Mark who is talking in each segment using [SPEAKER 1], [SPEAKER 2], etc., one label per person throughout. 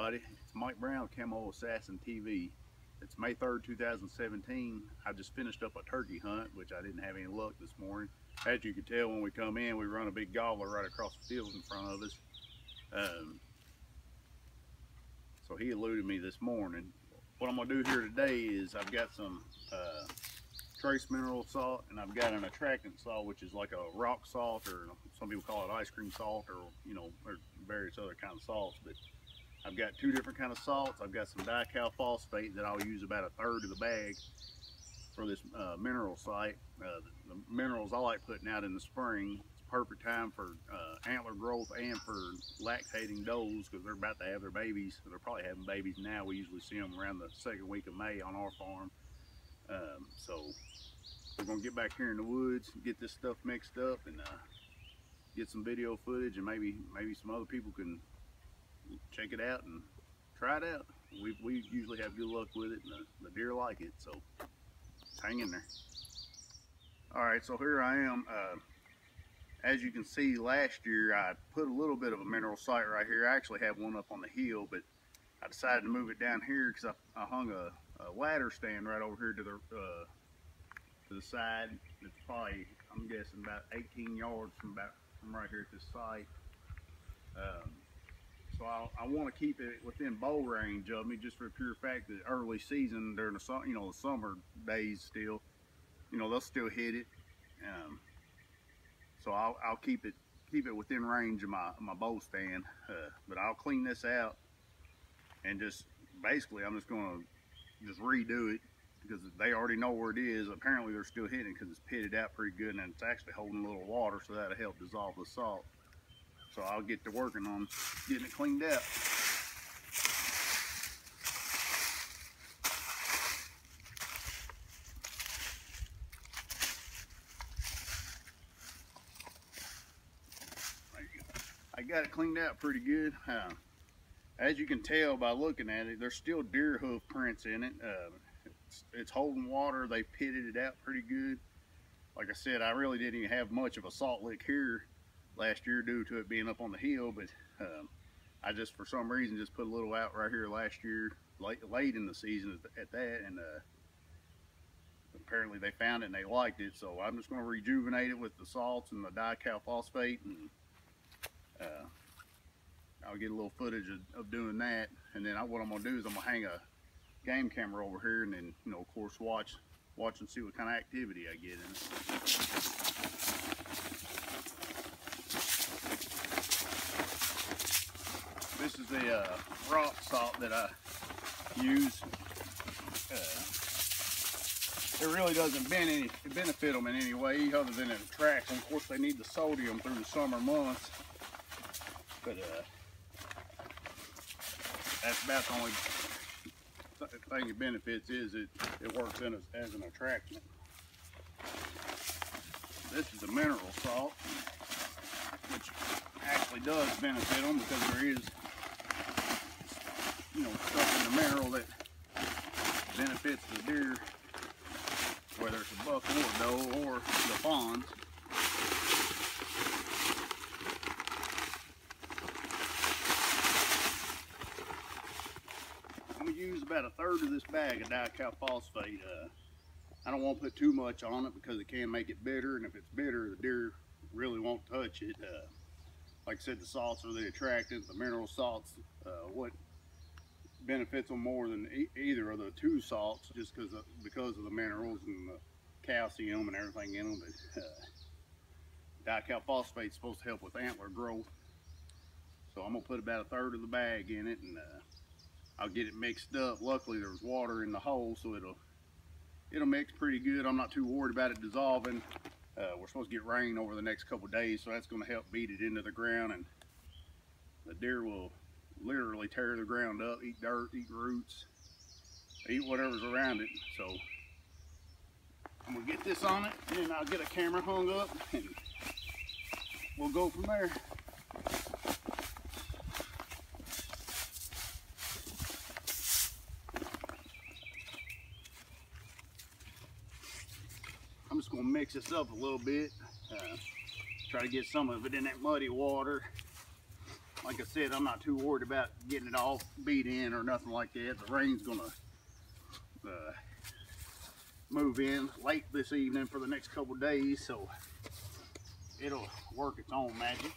[SPEAKER 1] everybody. It's Mike Brown with Camo Assassin TV. It's May 3rd, 2017. I just finished up a turkey hunt, which I didn't have any luck this morning. As you can tell when we come in, we run a big gobbler right across the field in front of us. So he eluded me this morning. What I'm gonna do here today is I've got some trace mineral salt, and I've got an attractant salt, which is like a rock salt, or some people call it ice cream salt, or or various other kinds of salts. But I've got two different kinds of salts. I've got some dicalphosphate that I'll use about 1/3 of the bag for this mineral site. The minerals I like putting out in the spring. It's a perfect time for antler growth and for lactating does, because they're about to have their babies. They're probably having babies now. We usually see them around the second week of May on our farm. So we're gonna get back here in the woods, get this stuff mixed up, and get some video footage, and maybe some other people can check it out and try it out. We usually have good luck with it, and the deer like it, so hang in there. All right, so here I am. As you can see, last year I put a little bit of a mineral site right here. I actually have one up on the hill, but I decided to move it down here because I hung a ladder stand right over here to the side. It's probably, I'm guessing, about 18 yards from right here at this site. So I want to keep it within bow range of me, just for the pure fact that early season during the the summer days still, they'll still hit it. So I'll keep it within range of my bow stand. But I'll clean this out, and basically I'm just gonna redo it, because they already know where it is. Apparently they're still hitting it because it's pitted out pretty good, and it's actually holding a little water, so that'll help dissolve the salt. So I'll get to working on getting it cleaned out. There you go. I got it cleaned out pretty good. As you can tell by looking at it, there's still deer hoof prints in it. It's holding water. They pitted it out pretty good. Like I said, I really didn't even have much of a salt lick here last year due to it being up on the hill, but I just, for some reason, just put a little out right here last year, late in the season at that, and apparently they found it and they liked it. So I'm just going to rejuvenate it with the salts and the dicalphosphate, and I'll get a little footage of doing that. And then what I'm going to do is I'm going to hang a game camera over here, and then, of course, watch and see what kind of activity I get in it. This is the rock salt that I use. It really doesn't benefit them in any way other than it attracts them. Of course, they need the sodium through the summer months, but that's about the only thing it benefits, is it works as an attractant. This is a mineral salt, which actually does benefit them, because there is stuff in the mineral that benefits the deer, whether it's a buck or a doe or the fawns. I'm going to use about 1/3 of this bag of dicalphosphate. I don't want to put too much on it because it can make it bitter, and if it's bitter, the deer really won't touch it. Like I said, the salts are the attractant. The mineral salts, what benefits them more than either of the two salts, just because of the minerals and the calcium and everything in them. But dicalphosphate is supposed to help with antler growth, so I'm gonna put about 1/3 of the bag in it, and I'll get it mixed up. Luckily there's water in the hole, so it'll mix pretty good. I'm not too worried about it dissolving. We're supposed to get rain over the next couple of days, so that's going to help beat it into the ground, and the deer will literally tear the ground up, eat dirt, eat roots, eat whatever's around it. So I'm going to get this on it, and then I'll get a camera hung up, and we'll go from there. I'm just going to mix this up a little bit, try to get some of it in that muddy water. like I said, I'm not too worried about getting it all beat in or nothing like that. The rain's gonna move in late this evening for the next couple of days, so it'll work its own magic.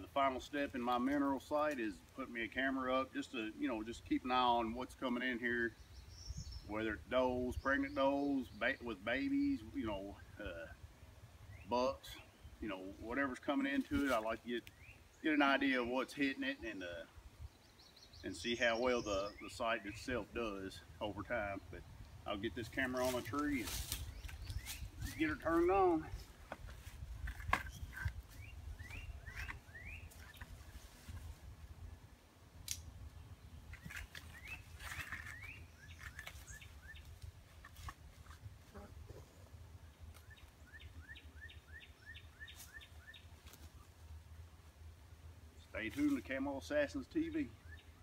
[SPEAKER 1] The final step in my mineral site is putting me a camera up just to, you know, just keep an eye on what's coming in here, whether it's does, pregnant does, with babies, you know, bucks, you know, whatever's coming into it. I like to get an idea of what's hitting it and see how well the site itself does over time. But I'll get this camera on a tree and get her turned on. Stay tuned to Camo Assassins TV.